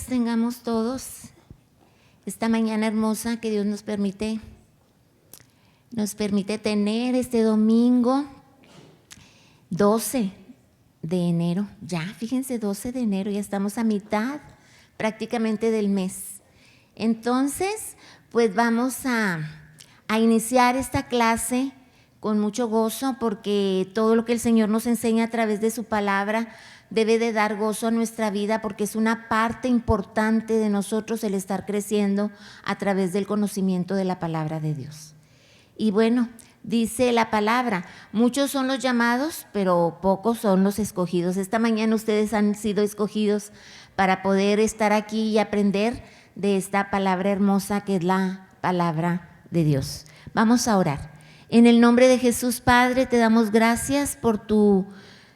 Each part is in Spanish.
Tengamos todos esta mañana hermosa que Dios nos permite tener este domingo 12 de enero. Ya, fíjense, 12 de enero, ya estamos a mitad prácticamente del mes. Entonces, pues vamos a iniciar esta clase con mucho gozo, porque todo lo que el Señor nos enseña a través de su palabra debe de dar gozo a nuestra vida, porque es una parte importante de nosotros el estar creciendo a través del conocimiento de la palabra de Dios. Y bueno, dice la palabra, muchos son los llamados, pero pocos son los escogidos. Esta mañana ustedes han sido escogidos para poder estar aquí y aprender de esta palabra hermosa que es la palabra de Dios. Vamos a orar. En el nombre de Jesús, Padre, te damos gracias por tu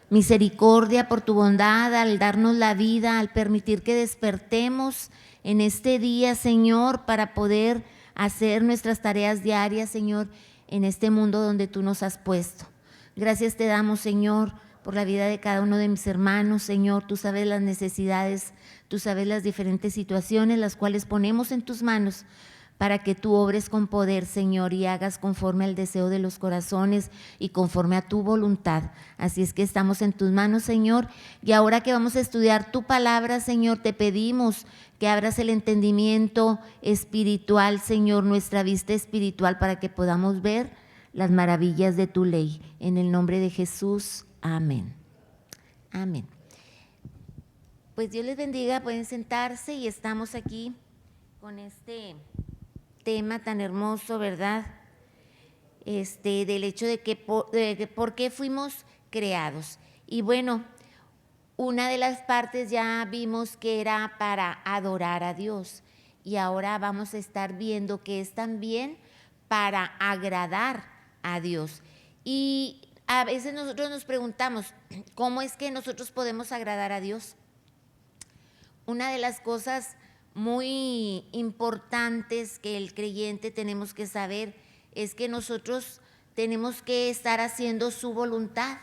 misericordia, por tu bondad al darnos la vida, al permitir que despertemos en este día, Señor, para poder hacer nuestras tareas diarias, Señor, en este mundo donde tú nos has puesto. Gracias te damos, Señor, por la vida de cada uno de mis hermanos, Señor. Tú sabes las necesidades, tú sabes las diferentes situaciones, las cuales ponemos en tus manos, para que tú obres con poder, Señor, y hagas conforme al deseo de los corazones y conforme a tu voluntad. Así es que estamos en tus manos, Señor, y ahora que vamos a estudiar tu palabra, Señor, te pedimos que abras el entendimiento espiritual, Señor, nuestra vista espiritual, para que podamos ver las maravillas de tu ley. En el nombre de Jesús, amén. Amén. Pues Dios les bendiga, pueden sentarse y estamos aquí con este tema tan hermoso, ¿verdad? Del hecho de que por qué fuimos creados. Y bueno, una de las partes ya vimos que era para adorar a Dios, y ahora vamos a estar viendo que es también para agradar a Dios. Y a veces nosotros nos preguntamos, ¿cómo es que nosotros podemos agradar a Dios? Una de las cosas muy importantes que el creyente tenemos que saber es que nosotros tenemos que estar haciendo su voluntad.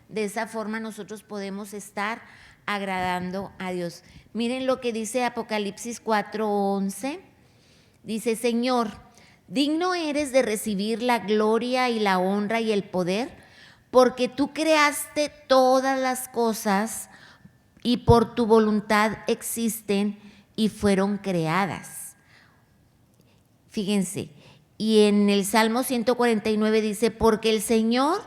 De esa forma nosotros podemos estar agradando a Dios. Miren lo que dice Apocalipsis 4:11. Dice, Señor, digno eres de recibir la gloria y la honra y el poder, porque tú creaste todas las cosas y por tu voluntad existen y fueron creadas. Fíjense, y en el Salmo 149 dice, porque el Señor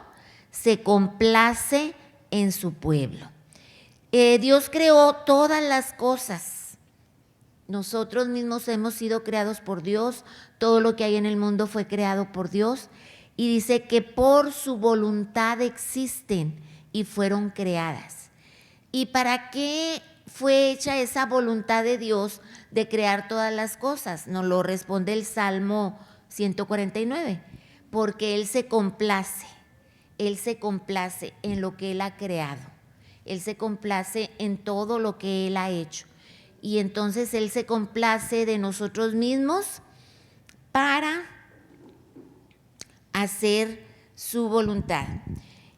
se complace en su pueblo. Dios creó todas las cosas. Nosotros mismos hemos sido creados por Dios, todo lo que hay en el mundo fue creado por Dios, y dice que por su voluntad existen y fueron creadas. ¿Y para qué fue hecha esa voluntad de Dios de crear todas las cosas? Nos lo responde el Salmo 149, porque Él se complace en lo que Él ha creado, Él se complace en todo lo que Él ha hecho, y entonces Él se complace de nosotros mismos para hacer su voluntad.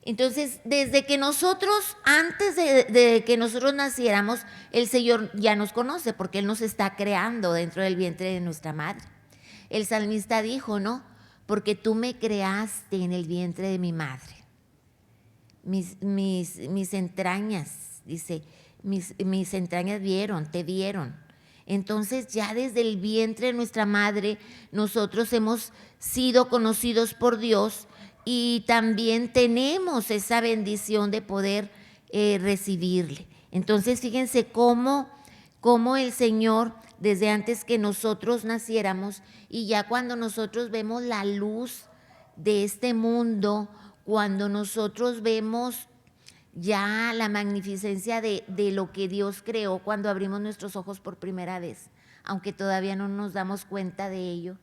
Entonces, desde que nosotros, antes de que nosotros naciéramos, el Señor ya nos conoce, porque Él nos está creando dentro del vientre de nuestra madre. El salmista dijo, ¿no? Porque tú me creaste en el vientre de mi madre. Mis entrañas, dice, mis entrañas te vieron. Entonces ya desde el vientre de nuestra madre nosotros hemos sido conocidos por Dios, y también tenemos esa bendición de poder recibirle. Entonces fíjense cómo el Señor, desde antes que nosotros naciéramos, y ya cuando nosotros vemos la luz de este mundo, cuando nosotros vemos ya la magnificencia de lo que Dios creó, cuando abrimos nuestros ojos por primera vez, aunque todavía no nos damos cuenta de ello,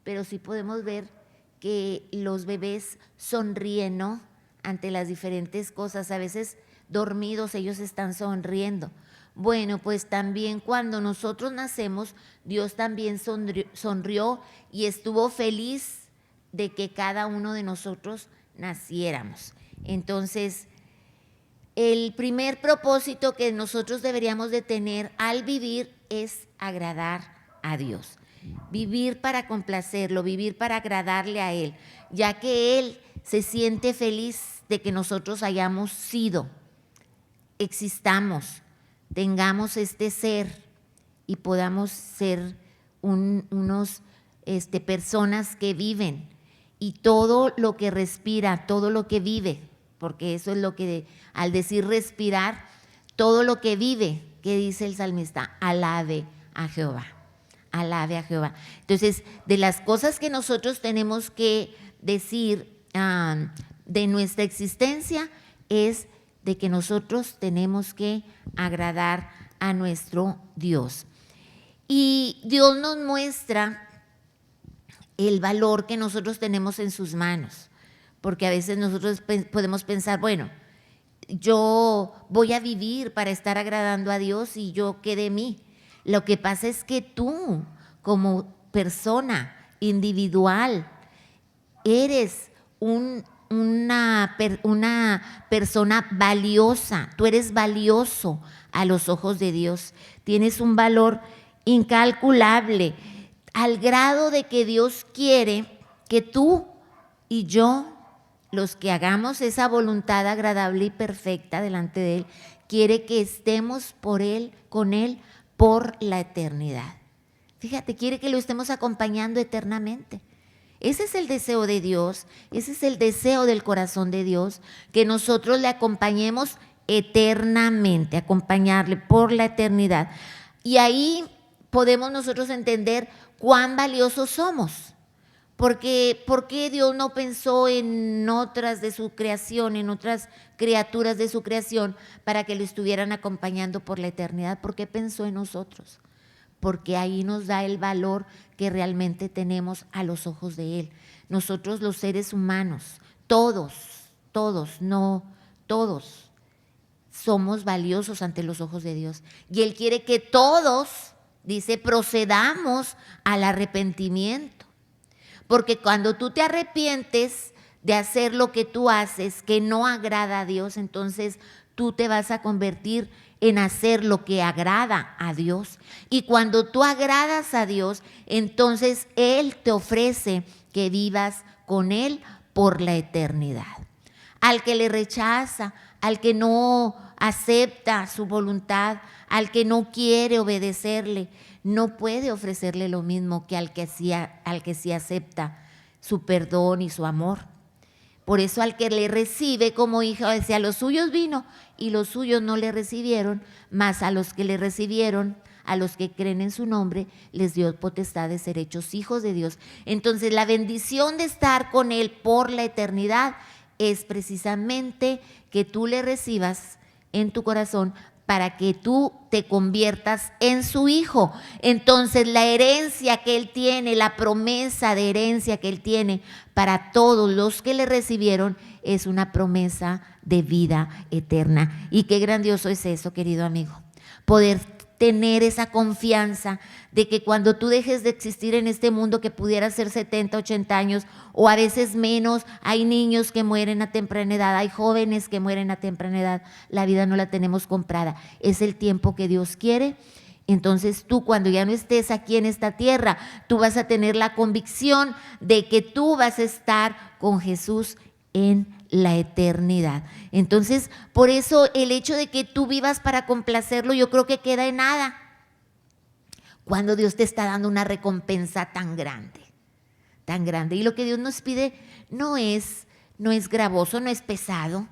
pero sí podemos ver que los bebés sonríen, ¿no? Ante las diferentes cosas, a veces dormidos ellos están sonriendo. Bueno, pues también cuando nosotros nacemos, Dios también sonrió y estuvo feliz de que cada uno de nosotros naciéramos. Entonces, el primer propósito que nosotros deberíamos de tener al vivir es agradar a Dios. Vivir para complacerlo, vivir para agradarle a Él, ya que Él se siente feliz de que nosotros hayamos sido, existamos, tengamos este ser y podamos ser unos personas que viven, y todo lo que respira, todo lo que vive, porque eso es lo que, al decir respirar, todo lo que vive, ¿qué dice el salmista? Alabe a Jehová, alabe a Jehová. Entonces, de las cosas que nosotros tenemos que decir de nuestra existencia es de que nosotros tenemos que agradar a nuestro Dios. Y Dios nos muestra el valor que nosotros tenemos en sus manos, porque a veces nosotros podemos pensar, bueno, yo voy a vivir para estar agradando a Dios y yo qué de mí. Lo que pasa es que tú, como persona individual, eres una persona valiosa. Tú eres valioso a los ojos de Dios. Tienes un valor incalculable, al grado de que Dios quiere que tú y yo, los que hagamos esa voluntad agradable y perfecta delante de Él, quiere que estemos con Él por la eternidad. Fíjate, quiere que lo estemos acompañando eternamente. Ese es el deseo de Dios, ese es el deseo del corazón de Dios, que nosotros le acompañemos eternamente, acompañarle por la eternidad. Y ahí podemos nosotros entender cuán valiosos somos. Porque ¿por qué Dios no pensó en otras de su creación, en otras criaturas de su creación para que lo estuvieran acompañando por la eternidad? ¿Por qué pensó en nosotros? Porque ahí nos da el valor que realmente tenemos a los ojos de Él. Nosotros los seres humanos, todos somos valiosos ante los ojos de Dios. Y Él quiere que todos, dice, procedamos al arrepentimiento. Porque cuando tú te arrepientes de hacer lo que tú haces, que no agrada a Dios, entonces tú te vas a convertir en hacer lo que agrada a Dios. Y cuando tú agradas a Dios, entonces Él te ofrece que vivas con Él por la eternidad. Al que le rechaza, al que no acepta su voluntad, al que no quiere obedecerle, no puede ofrecerle lo mismo que al que sí acepta su perdón y su amor. Por eso al que le recibe como hijo, decía, a los suyos vino y los suyos no le recibieron, mas a los que le recibieron, a los que creen en su nombre, les dio potestad de ser hechos hijos de Dios. Entonces la bendición de estar con Él por la eternidad es precisamente que tú le recibas en tu corazón para que tú te conviertas en su hijo. Entonces la herencia que Él tiene, la promesa de herencia que Él tiene para todos los que le recibieron es una promesa de vida eterna. Y qué grandioso es eso, querido amigo, poder tener esa confianza de que cuando tú dejes de existir en este mundo, que pudiera ser 70, 80 años o a veces menos, hay niños que mueren a temprana edad, hay jóvenes que mueren a temprana edad, la vida no la tenemos comprada, es el tiempo que Dios quiere. Entonces tú, cuando ya no estés aquí en esta tierra, tú vas a tener la convicción de que tú vas a estar con Jesús en la eternidad. Entonces, por eso el hecho de que tú vivas para complacerlo, yo creo que queda en nada. Cuando Dios te está dando una recompensa tan grande, tan grande. Y lo que Dios nos pide no es gravoso, no es pesado,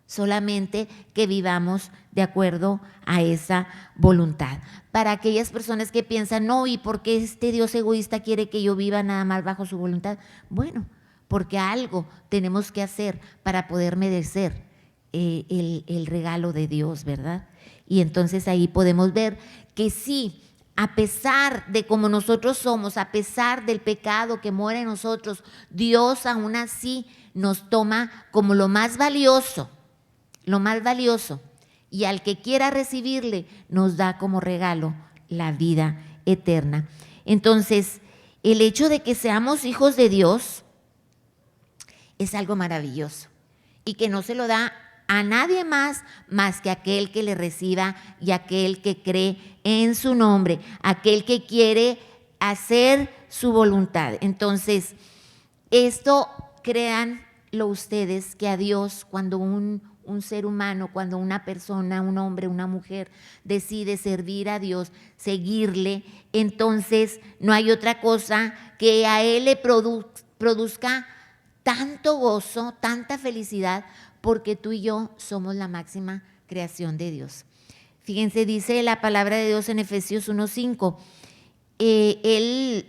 solamente que vivamos de acuerdo a esa voluntad. Para aquellas personas que piensan, no, ¿y por qué este Dios egoísta quiere que yo viva nada más bajo su voluntad? Bueno, porque algo tenemos que hacer para poder merecer el regalo de Dios, ¿verdad? Y entonces ahí podemos ver que sí, a pesar de como nosotros somos, a pesar del pecado que mora en nosotros, Dios aún así nos toma como lo más valioso, y al que quiera recibirle nos da como regalo la vida eterna. Entonces, el hecho de que seamos hijos de Dios es algo maravilloso y que no se lo da a nadie más que aquel que le reciba y aquel que cree en su nombre, aquel que quiere hacer su voluntad. Entonces, esto créanlo ustedes, que a Dios, cuando un ser humano, cuando una persona, un hombre, una mujer decide servir a Dios, seguirle, entonces no hay otra cosa que a Él le produzca tanto gozo, tanta felicidad, porque tú y yo somos la máxima creación de Dios. Fíjense, dice la palabra de Dios en Efesios 1:5, Él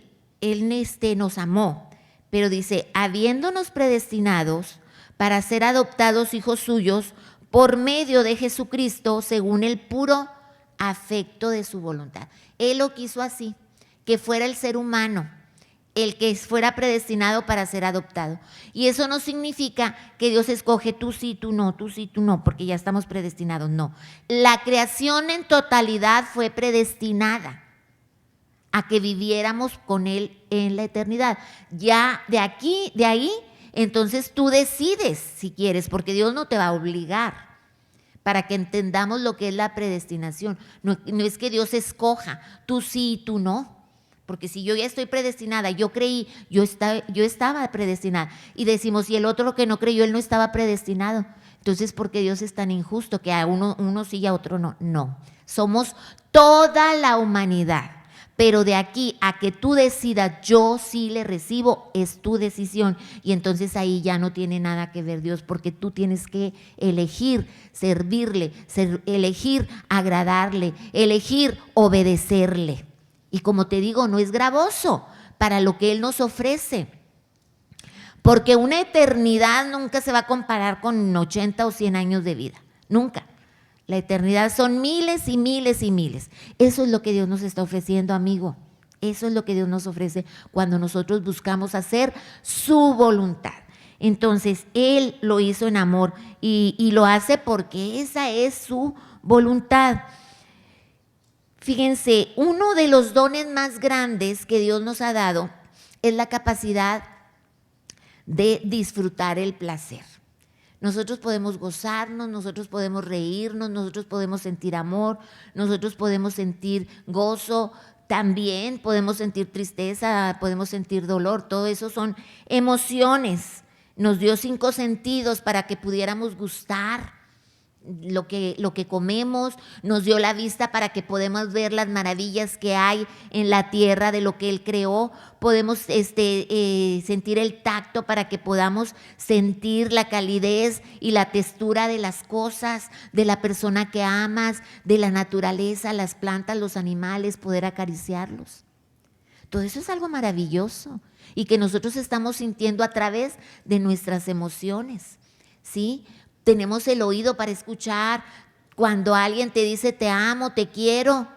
nos amó, pero dice, habiéndonos predestinados para ser adoptados hijos suyos por medio de Jesucristo, según el puro afecto de su voluntad. Él lo quiso así, que fuera el ser humano el que fuera predestinado para ser adoptado. Y eso no significa que Dios escoge tú sí, tú no, tú sí, tú no, porque ya estamos predestinados, no. La creación en totalidad fue predestinada a que viviéramos con Él en la eternidad. Ya de ahí, entonces tú decides si quieres, porque Dios no te va a obligar, para que entendamos lo que es la predestinación. No es que Dios escoja, tú sí y tú no. Porque si yo ya estoy predestinada, yo creí, yo estaba predestinada, y decimos, y el otro que no creyó, él no estaba predestinado. Entonces, ¿por qué Dios es tan injusto que a uno sí y a otro no? No, somos toda la humanidad. Pero de aquí a que tú decidas, yo sí le recibo, es tu decisión. Y entonces ahí ya no tiene nada que ver Dios, porque tú tienes que elegir servirle, elegir agradarle, elegir obedecerle. Y como te digo, no es gravoso para lo que Él nos ofrece. Porque una eternidad nunca se va a comparar con 80 o 100 años de vida. Nunca. La eternidad son miles y miles y miles. Eso es lo que Dios nos está ofreciendo, amigo. Eso es lo que Dios nos ofrece cuando nosotros buscamos hacer su voluntad. Entonces, Él lo hizo en amor y lo hace porque esa es su voluntad. Fíjense, uno de los dones más grandes que Dios nos ha dado es la capacidad de disfrutar el placer. Nosotros podemos gozarnos, nosotros podemos reírnos, nosotros podemos sentir amor, nosotros podemos sentir gozo, también podemos sentir tristeza, podemos sentir dolor. Todo eso son emociones. Nos dio 5 sentidos para que pudiéramos gustar lo que comemos, nos dio la vista para que podamos ver las maravillas que hay en la tierra de lo que Él creó, podemos sentir el tacto para que podamos sentir la calidez y la textura de las cosas, de la persona que amas, de la naturaleza, las plantas, los animales, poder acariciarlos. Todo eso es algo maravilloso y que nosotros estamos sintiendo a través de nuestras emociones, ¿sí? Tenemos el oído para escuchar cuando alguien te dice te amo, te quiero,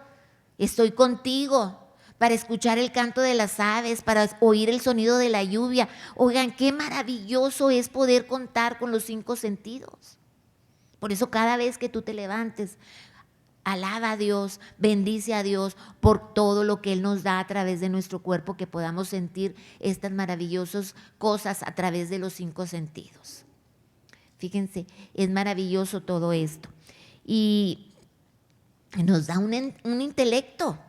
estoy contigo, para escuchar el canto de las aves, para oír el sonido de la lluvia. Oigan, qué maravilloso es poder contar con los 5 sentidos. Por eso cada vez que tú te levantes, alaba a Dios, bendice a Dios por todo lo que Él nos da a través de nuestro cuerpo, que podamos sentir estas maravillosas cosas a través de los 5 sentidos. Fíjense, es maravilloso todo esto. Y nos da un intelecto.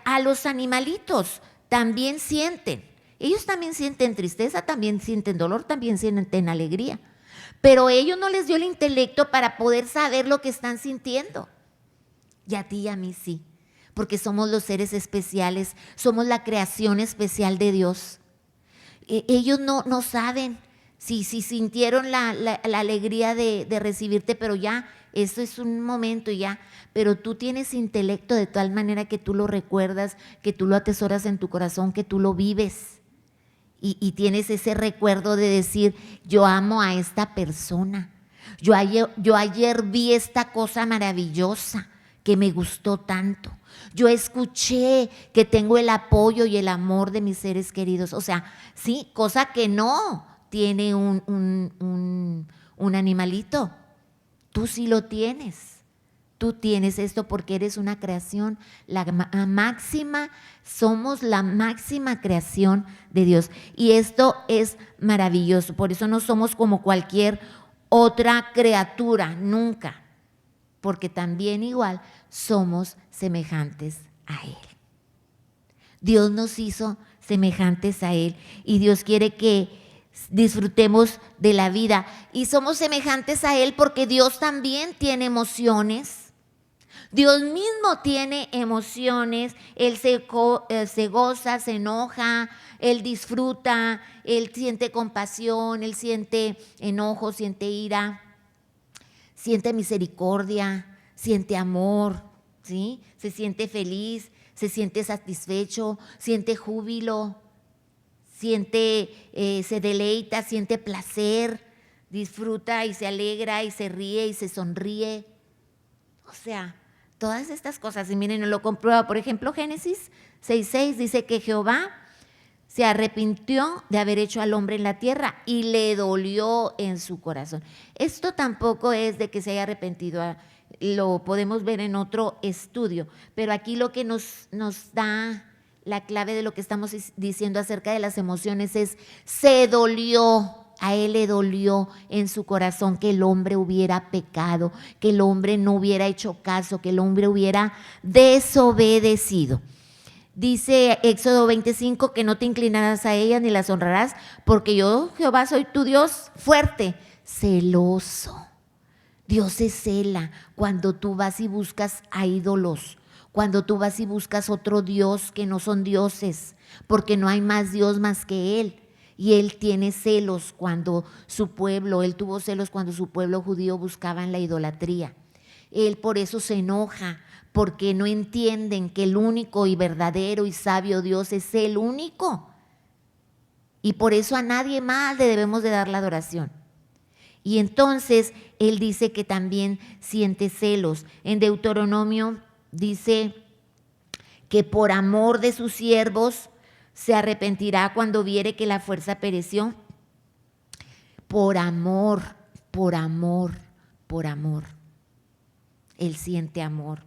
A los animalitos también sienten. Ellos también sienten tristeza, también sienten dolor, también sienten alegría. Pero a ellos no les dio el intelecto para poder saber lo que están sintiendo. Y a ti y a mí sí. Porque somos los seres especiales, somos la creación especial de Dios. Ellos no saben. Si sintieron la alegría de recibirte, pero ya, eso es un momento ya, pero tú tienes intelecto de tal manera que tú lo recuerdas, que tú lo atesoras en tu corazón, que tú lo vives y tienes ese recuerdo de decir, yo amo a esta persona, yo ayer vi esta cosa maravillosa que me gustó tanto, yo escuché que tengo el apoyo y el amor de mis seres queridos, o sea, sí, cosa que no tiene un animalito. Tú sí lo tienes. Tú tienes esto porque eres una creación, somos la máxima creación de Dios. Y esto es maravilloso. Por eso no somos como cualquier otra criatura, nunca, porque también igual somos semejantes a Él. Dios nos hizo semejantes a Él y Dios quiere que disfrutemos de la vida. Y somos semejantes a Él porque Dios también tiene emociones. Dios mismo tiene emociones. Él se goza, se enoja, Él disfruta, Él siente compasión, Él siente enojo, siente ira, siente misericordia, siente amor, ¿sí? Se siente feliz, se siente satisfecho, siente júbilo, se deleita, siente placer, disfruta y se alegra y se ríe y se sonríe. O sea, todas estas cosas, y miren, lo comprueba, por ejemplo, Génesis 6:6 dice que Jehová se arrepintió de haber hecho al hombre en la tierra y le dolió en su corazón. Esto tampoco es de que se haya arrepentido, lo podemos ver en otro estudio, pero aquí lo que nos da la clave de lo que estamos diciendo acerca de las emociones es: se dolió. A Él le dolió en su corazón que el hombre hubiera pecado, que el hombre no hubiera hecho caso, que el hombre hubiera desobedecido. Dice Éxodo 25 que no te inclinarás a ellas ni las honrarás, porque yo, Jehová, soy tu Dios fuerte, celoso. Dios se cela cuando tú vas y buscas a ídolos, cuando tú vas y buscas otro Dios que no son dioses, porque no hay más Dios más que Él. Y Él tiene celos cuando Él tuvo celos cuando su pueblo judío buscaba en la idolatría. Él por eso se enoja, porque no entienden que el único y verdadero y sabio Dios es el único. Y por eso a nadie más le debemos de dar la adoración. Y entonces Él dice que también siente celos. En Deuteronomio dice que por amor de sus siervos se arrepentirá cuando viere que la fuerza pereció. Por amor, por amor, por amor. Él siente amor.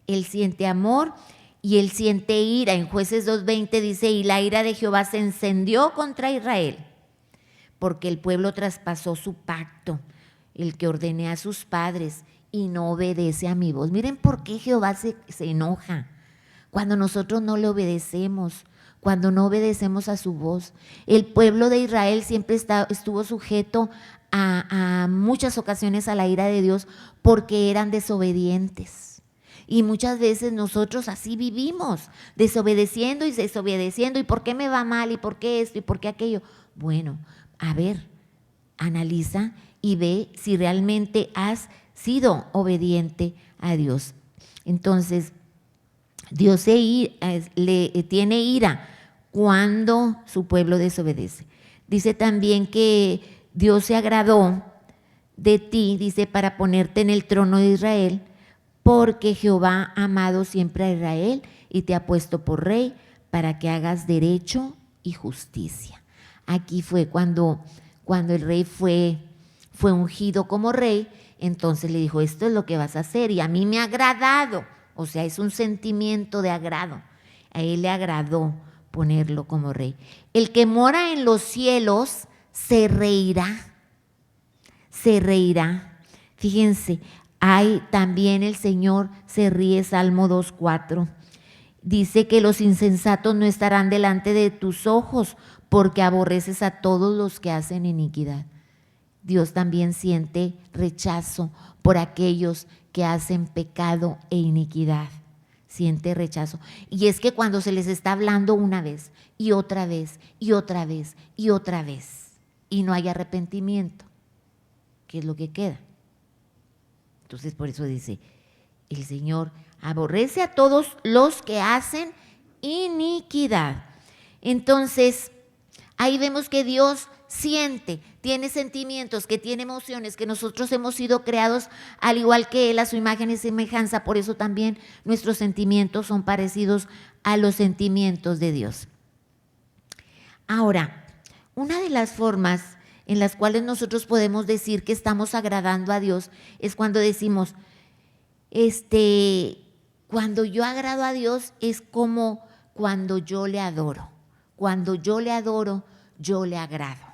Él siente amor y Él siente ira. En Jueces 2:20 dice: y la ira de Jehová se encendió contra Israel, porque el pueblo traspasó su pacto, el que ordené a sus padres, y no obedece a mi voz. Miren por qué Jehová se enoja cuando nosotros no le obedecemos, cuando no obedecemos a su voz. El pueblo de Israel siempre estuvo sujeto a muchas ocasiones a la ira de Dios porque eran desobedientes. Y muchas veces nosotros así vivimos, desobedeciendo y desobedeciendo. ¿Y por qué me va mal? ¿Y por qué esto? ¿Y por qué aquello? Bueno, a ver, analiza y ve si realmente has sido obediente a Dios. Entonces, Dios tiene ira cuando su pueblo desobedece. Dice también que Dios se agradó de ti, dice, para ponerte en el trono de Israel, porque Jehová ha amado siempre a Israel y te ha puesto por rey para que hagas derecho y justicia. Aquí fue cuando el rey fue ungido como rey, entonces le dijo: esto es lo que vas a hacer y a mí me ha agradado. O sea, es un sentimiento de agrado. A Él le agradó ponerlo como rey. El que mora en los cielos se reirá. Se reirá. Fíjense, también el Señor se ríe, Salmo 2:4. Dice que los insensatos no estarán delante de tus ojos, porque aborreces a todos los que hacen iniquidad. Dios también siente rechazo por aquellos que hacen pecado e iniquidad. Siente rechazo. Y es que cuando se les está hablando una vez y otra vez y otra vez y otra vez y no hay arrepentimiento, ¿qué es lo que queda? Entonces por eso dice, el Señor aborrece a todos los que hacen iniquidad. Entonces ahí vemos que Dios siente, tiene sentimientos, que tiene emociones, que nosotros hemos sido creados al igual que Él, a su imagen y semejanza. Por eso también nuestros sentimientos son parecidos a los sentimientos de Dios. Ahora, una de las formas en las cuales nosotros podemos decir que estamos agradando a Dios es cuando decimos, cuando yo agrado a Dios es como cuando yo le adoro. Cuando yo le adoro, yo le agrado.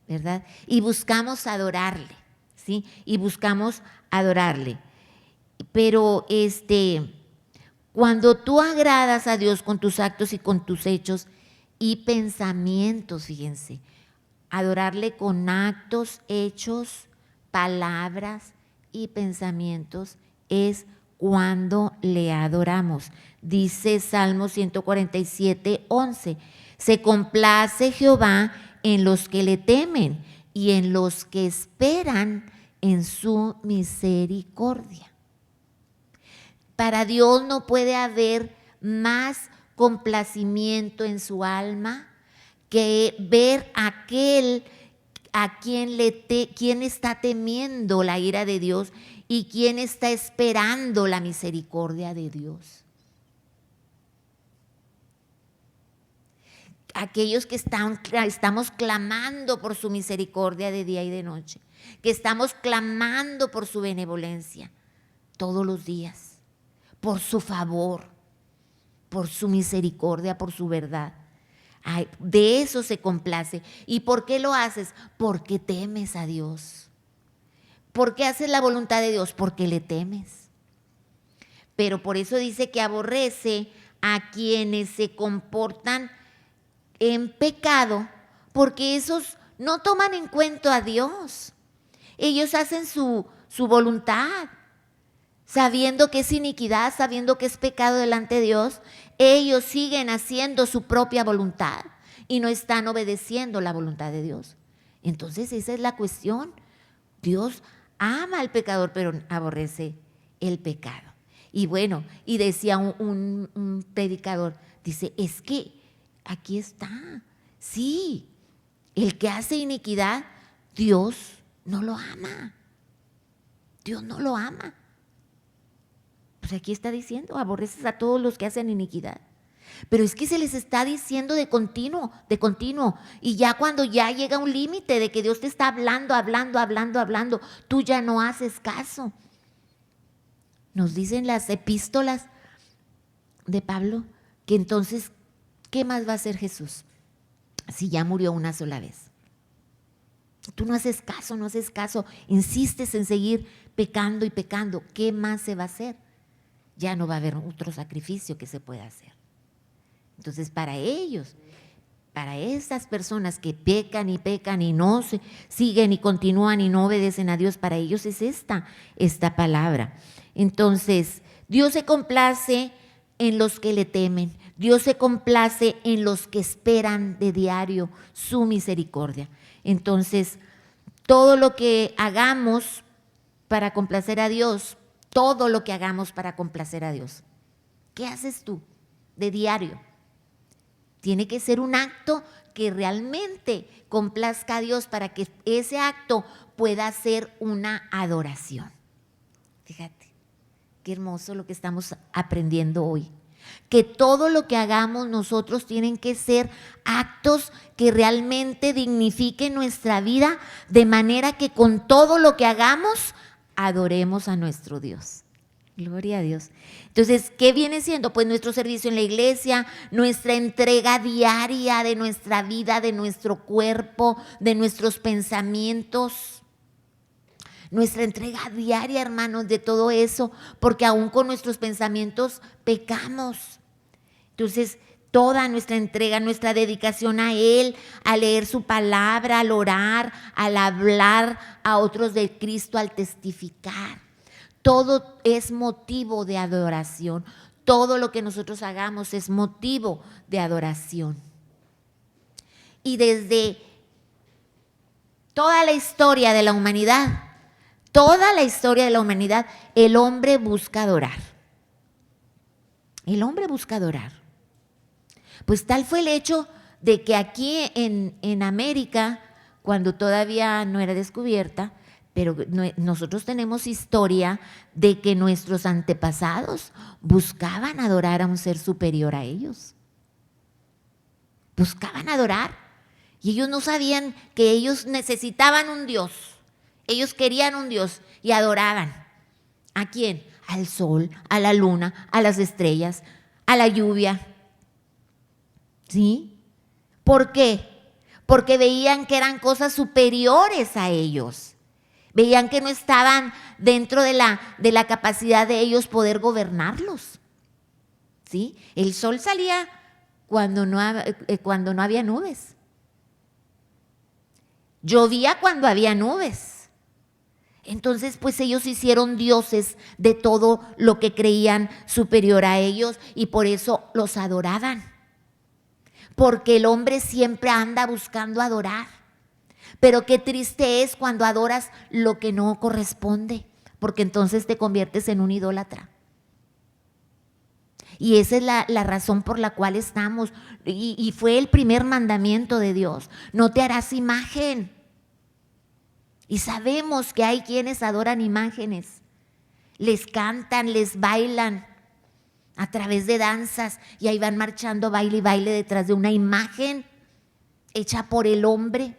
¿verdad? Y buscamos adorarle, ¿sí? Y buscamos adorarle. Pero cuando tú agradas a Dios con tus actos y con tus hechos y pensamientos, fíjense, adorarle con actos, hechos, palabras y pensamientos es cuando le adoramos. Dice Salmo 147, 11, se complace Jehová en los que le temen y en los que esperan en su misericordia. Para Dios no puede haber más complacimiento en su alma que ver aquel a quien está temiendo la ira de Dios y quien está esperando la misericordia de Dios. Aquellos que estamos clamando por su misericordia de día y de noche, que estamos clamando por su benevolencia todos los días, por su favor, por su misericordia, por su verdad. Ay, de eso se complace. ¿Y por qué lo haces? Porque temes a Dios. ¿Por qué haces la voluntad de Dios? Porque le temes. Pero por eso dice que aborrece a quienes se comportan en pecado, porque esos no toman en cuenta a Dios. Ellos hacen su voluntad, sabiendo que es iniquidad, sabiendo que es pecado delante de Dios. Ellos siguen haciendo su propia voluntad y no están obedeciendo la voluntad de Dios. Entonces esa es la cuestión. Dios ama al pecador, pero aborrece el pecado. Y bueno, y decía un predicador, dice, es que aquí está. Sí, el que hace iniquidad, Dios no lo ama. Dios no lo ama. Pues aquí está diciendo, aborreces a todos los que hacen iniquidad. Pero es que se les está diciendo de continuo. Y ya cuando ya llega un límite de que Dios te está hablando, tú ya no haces caso. Nos dicen las epístolas de Pablo que entonces, ¿qué más va a hacer Jesús si ya murió una sola vez? Tú no haces caso, insistes en seguir pecando y pecando. ¿Qué más se va a hacer? Ya no va a haber otro sacrificio que se pueda hacer. Entonces, para ellos, para estas personas que pecan y no se siguen y continúan y no obedecen a Dios, para ellos es esta palabra. Entonces, Dios se complace en los que le temen. Dios se complace en los que esperan de diario su misericordia. Entonces, todo lo que hagamos para complacer a Dios, ¿qué haces tú de diario? Tiene que ser un acto que realmente complazca a Dios para que ese acto pueda ser una adoración. Fíjate, qué hermoso lo que estamos aprendiendo hoy. Que todo lo que hagamos nosotros tienen que ser actos que realmente dignifiquen nuestra vida, de manera que con todo lo que hagamos adoremos a nuestro Dios. Gloria a Dios. Entonces, ¿qué viene siendo? Pues nuestro servicio en la iglesia, nuestra entrega diaria de nuestra vida, de nuestro cuerpo, de nuestros pensamientos. Nuestra entrega diaria, hermanos, de todo eso, porque aún con nuestros pensamientos pecamos. Entonces, toda nuestra entrega, nuestra dedicación a Él, a leer su palabra, al orar, al hablar a otros de Cristo, al testificar. Todo es motivo de adoración. Todo lo que nosotros hagamos es motivo de adoración. Y desde toda la historia de la humanidad, el hombre busca adorar. El hombre busca adorar. Pues tal fue el hecho de que aquí en América, cuando todavía no era descubierta, pero nosotros tenemos historia de que nuestros antepasados buscaban adorar a un ser superior a ellos. Buscaban adorar. Y ellos no sabían que ellos necesitaban un Dios. Ellos querían un Dios y adoraban. ¿A quién? Al sol, a la luna, a las estrellas, a la lluvia. ¿Sí? ¿Por qué? porque veían que eran cosas superiores a ellos. Veían que no estaban dentro de la capacidad de ellos poder gobernarlos. ¿Sí? El sol salía cuando no había nubes. Llovía cuando había nubes. Entonces, pues ellos hicieron dioses de todo lo que creían superior a ellos y por eso los adoraban. Porque el hombre siempre anda buscando adorar. Pero qué triste es cuando adoras lo que no corresponde, porque entonces te conviertes en un idólatra. Y esa es la razón por la cual estamos. Y fue el primer mandamiento de Dios. No te harás imagen. Y sabemos que hay quienes adoran imágenes. Les cantan, les bailan a través de danzas. Y ahí van marchando baile y baile detrás de una imagen hecha por el hombre.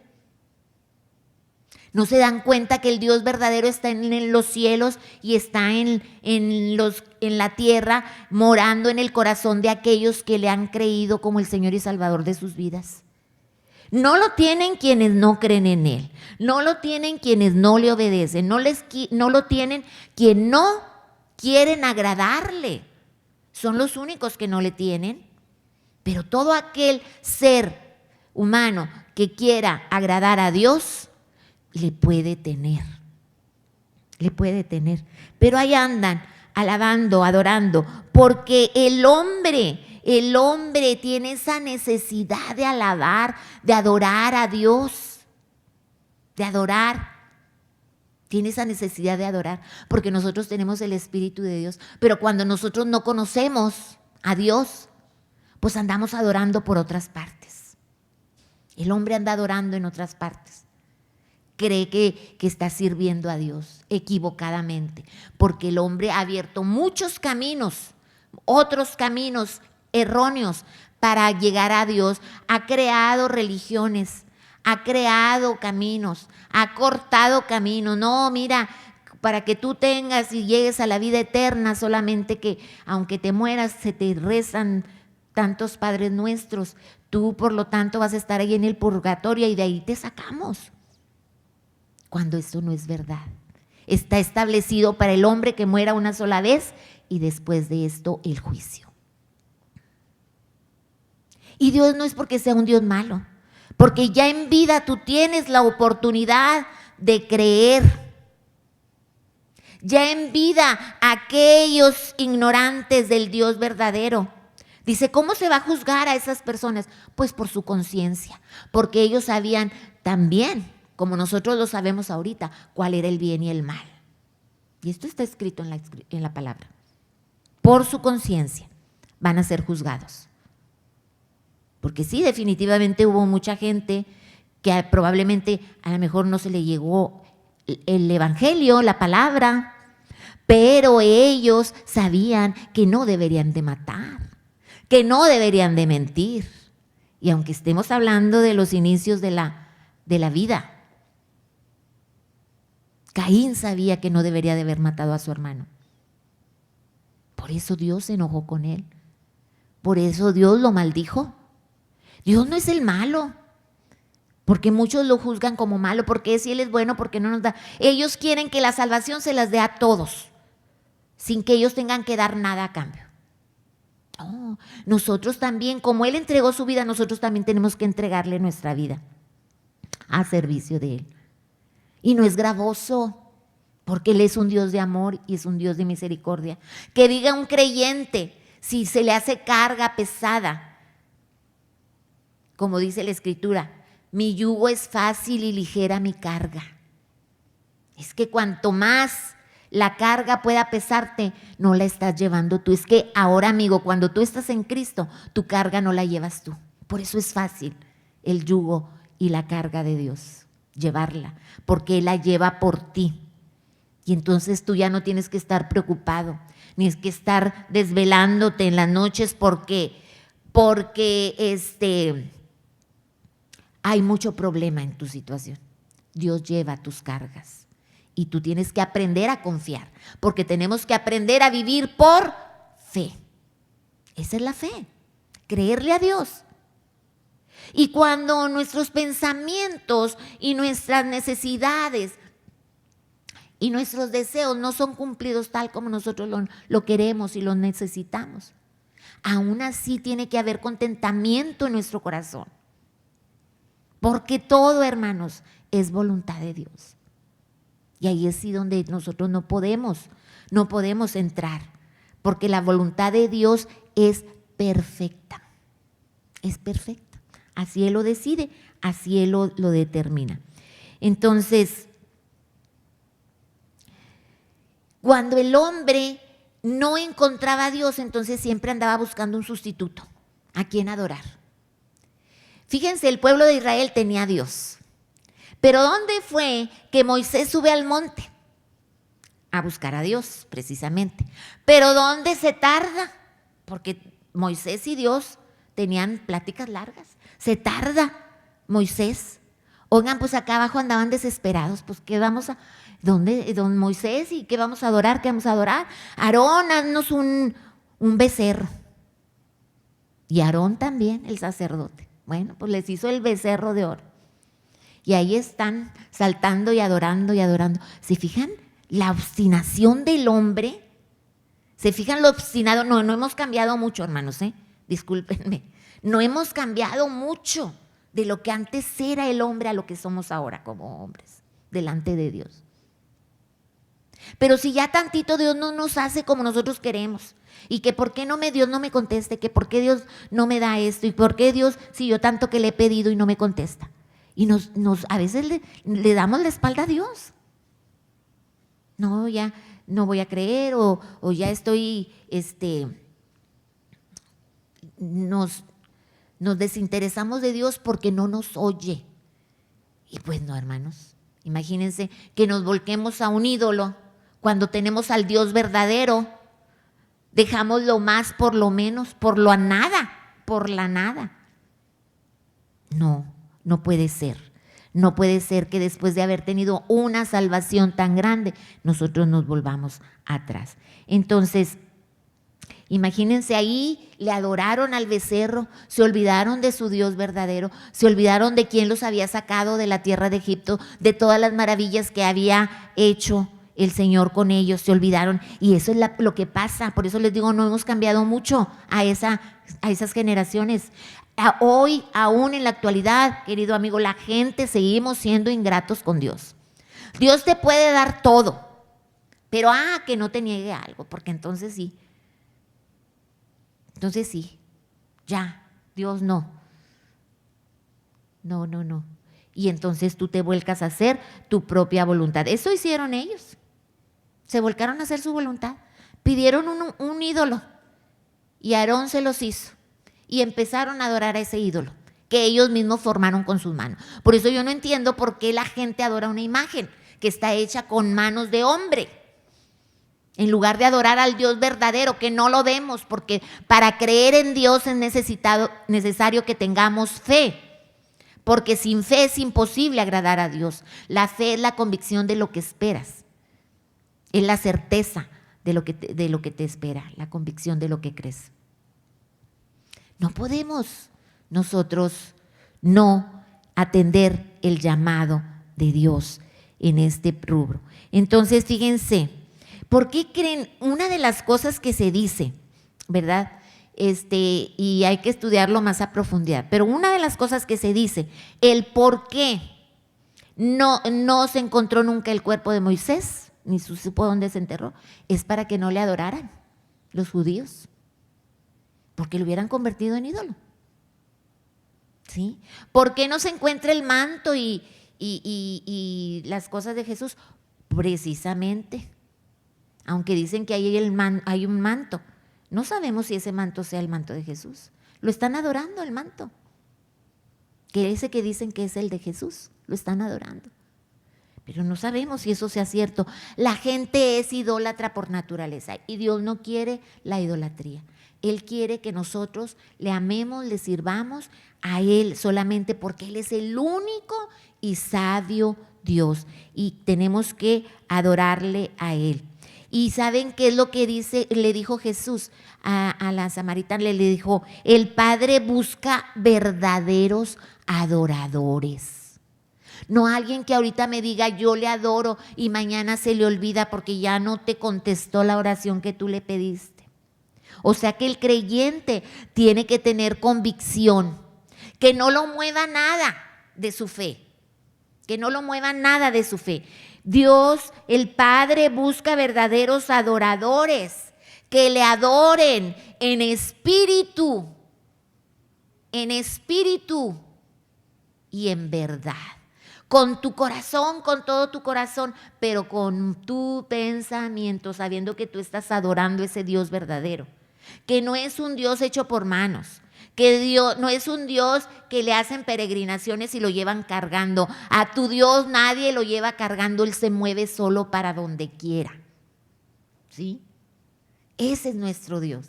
No se dan cuenta que el Dios verdadero está en los cielos y está en la tierra, morando en el corazón de aquellos que le han creído como el Señor y Salvador de sus vidas. No lo tienen quienes no creen en Él, no lo tienen quienes no le obedecen, no lo tienen quienes no quieren agradarle. Son los únicos que no le tienen. Pero todo aquel ser humano que quiera agradar a Dios, le puede tener. Pero ahí andan alabando, adorando, porque el hombre tiene esa necesidad de alabar, de adorar a Dios, de adorar. Tiene esa necesidad de adorar, porque nosotros tenemos el Espíritu de Dios. Pero cuando nosotros no conocemos a Dios, pues andamos adorando por otras partes. El hombre anda adorando en otras partes. Cree que está sirviendo a Dios equivocadamente, porque el hombre ha abierto muchos caminos, otros caminos erróneos para llegar a Dios. Ha creado religiones, ha creado caminos, ha cortado caminos. No, mira, para que tú tengas y llegues a la vida eterna, solamente que aunque te mueras se te rezan tantos Padres Nuestros, tú por lo tanto vas a estar ahí en el purgatorio y de ahí te sacamos. Cuando eso no es verdad. Está establecido para el hombre que muera una sola vez y después de esto el juicio. Y Dios no es porque sea un Dios malo, porque ya en vida tú tienes la oportunidad de creer. Ya en vida aquellos ignorantes del Dios verdadero. Dice, ¿cómo se va a juzgar a esas personas? Pues por su conciencia, porque ellos sabían también, como nosotros lo sabemos ahorita, cuál era el bien y el mal. Y esto está escrito en la palabra. Por su conciencia van a ser juzgados. Porque sí, definitivamente hubo mucha gente que probablemente a lo mejor no se le llegó el evangelio, la palabra, pero ellos sabían que no deberían de matar, que no deberían de mentir. Y aunque estemos hablando de los inicios de la vida, Caín sabía que no debería de haber matado a su hermano. Por eso Dios se enojó con él. Por eso Dios lo maldijo. Dios no es el malo, porque muchos lo juzgan como malo, porque si Él es bueno, porque no nos da. Ellos quieren que la salvación se las dé a todos, sin que ellos tengan que dar nada a cambio. No, nosotros también, como Él entregó su vida, nosotros también tenemos que entregarle nuestra vida a servicio de Él. Y no es gravoso, porque Él es un Dios de amor y es un Dios de misericordia. Que diga un creyente, si se le hace carga pesada, como dice la Escritura, mi yugo es fácil y ligera mi carga. Es que cuanto más la carga pueda pesarte, no la estás llevando tú. Es que ahora, amigo, cuando tú estás en Cristo, tu carga no la llevas tú. Por eso es fácil el yugo y la carga de Dios, llevarla, porque Él la lleva por ti. Y entonces tú ya no tienes que estar preocupado, ni es que estar desvelándote en las noches porque hay mucho problema en tu situación. Dios lleva tus cargas y tú tienes que aprender a confiar, porque tenemos que aprender a vivir por fe. Esa es la fe, creerle a Dios. Y cuando nuestros pensamientos y nuestras necesidades y nuestros deseos no son cumplidos tal como nosotros lo queremos y lo necesitamos, aún así tiene que haber contentamiento en nuestro corazón. Porque todo, hermanos, es voluntad de Dios. Y ahí es sí donde nosotros no podemos entrar, porque la voluntad de Dios es perfecta. Es perfecta. Así Él lo decide, así Él lo determina. Entonces, cuando el hombre no encontraba a Dios, entonces siempre andaba buscando un sustituto, a quien adorar. Fíjense, el pueblo de Israel tenía a Dios. Pero ¿dónde fue que Moisés sube al monte? A buscar a Dios, precisamente. Pero ¿dónde se tarda? Porque Moisés y Dios tenían pláticas largas. Se tarda Moisés. Oigan, pues acá abajo andaban desesperados. Pues ¿qué vamos a...? ¿Dónde? Don Moisés, ¿y qué vamos a adorar? ¿Qué vamos a adorar? Aarón, haznos un becerro. Y Aarón también, el sacerdote. Bueno, pues les hizo el becerro de oro. Y ahí están saltando y adorando y adorando. ¿Se fijan la obstinación del hombre? ¿Se fijan lo obstinado? No hemos cambiado mucho, hermanos, discúlpenme. No hemos cambiado mucho de lo que antes era el hombre a lo que somos ahora como hombres, delante de Dios. Pero si ya tantito Dios no nos hace como nosotros queremos, y que por qué Dios no me conteste, que por qué Dios no me da esto, y por qué Dios, si yo tanto que le he pedido y no me contesta. Y a veces le damos la espalda a Dios. No, ya no voy a creer, o ya estoy, nos desinteresamos de Dios porque no nos oye. Y pues no, hermanos, imagínense que nos volquemos a un ídolo cuando tenemos al Dios verdadero. Dejamos lo más por lo menos, por la nada. No puede ser. No puede ser que después de haber tenido una salvación tan grande, nosotros nos volvamos atrás. Entonces, imagínense, ahí le adoraron al becerro, se olvidaron de su Dios verdadero, se olvidaron de quién los había sacado de la tierra de Egipto, de todas las maravillas que había hecho el Señor con ellos, se olvidaron. Y eso es lo que pasa. Por eso les digo, no hemos cambiado mucho a esas generaciones. Hoy, aún en la actualidad, querido amigo, la gente seguimos siendo ingratos con Dios. Dios te puede dar todo, pero que no te niegue algo, porque entonces sí. Ya, Dios no. No. Y entonces tú te vuelcas a hacer tu propia voluntad. Eso hicieron ellos. Se volcaron a hacer su voluntad. Pidieron un ídolo y Aarón se los hizo. Y empezaron a adorar a ese ídolo que ellos mismos formaron con sus manos. Por eso yo no entiendo por qué la gente adora una imagen que está hecha con manos de hombre, en lugar de adorar al Dios verdadero, que no lo vemos, porque para creer en Dios es necesario que tengamos fe, porque sin fe es imposible agradar a Dios. La fe es la convicción de lo que esperas, es la certeza de lo que te espera, la convicción de lo que crees. No podemos nosotros no atender el llamado de Dios en este rubro. Entonces, fíjense, ¿por qué creen? Una de las cosas que se dice, ¿verdad? Y hay que estudiarlo más a profundidad, pero una de las cosas que se dice, el por qué no se encontró nunca el cuerpo de Moisés, ni se supo dónde se enterró, es para que no le adoraran los judíos, porque lo hubieran convertido en ídolo. ¿Sí? ¿Por qué no se encuentra el manto y las cosas de Jesús? Precisamente, aunque dicen que hay un manto, no sabemos si ese manto sea el manto de Jesús. Lo están adorando, el manto, que ese que dicen que es el de Jesús, lo están adorando. Pero no sabemos si eso sea cierto. La gente es idólatra por naturaleza y Dios no quiere la idolatría. Él quiere que nosotros le amemos, le sirvamos a Él solamente porque Él es el único y sabio Dios y tenemos que adorarle a Él. Y ¿saben qué es lo que le dijo Jesús a la samaritana? Le dijo, el Padre busca verdaderos adoradores. No alguien que ahorita me diga yo le adoro y mañana se le olvida porque ya no te contestó la oración que tú le pediste. O sea que el creyente tiene que tener convicción, que no lo mueva nada de su fe, que no lo mueva nada de su fe. Dios, el Padre, busca verdaderos adoradores que le adoren en espíritu y en verdad. Con tu corazón, con todo tu corazón, pero con tu pensamiento, sabiendo que tú estás adorando a ese Dios verdadero, que no es un Dios hecho por manos, que Dios no es un Dios que le hacen peregrinaciones y lo llevan cargando. A tu Dios nadie lo lleva cargando, Él se mueve solo para donde quiera. ¿Sí? Ese es nuestro Dios.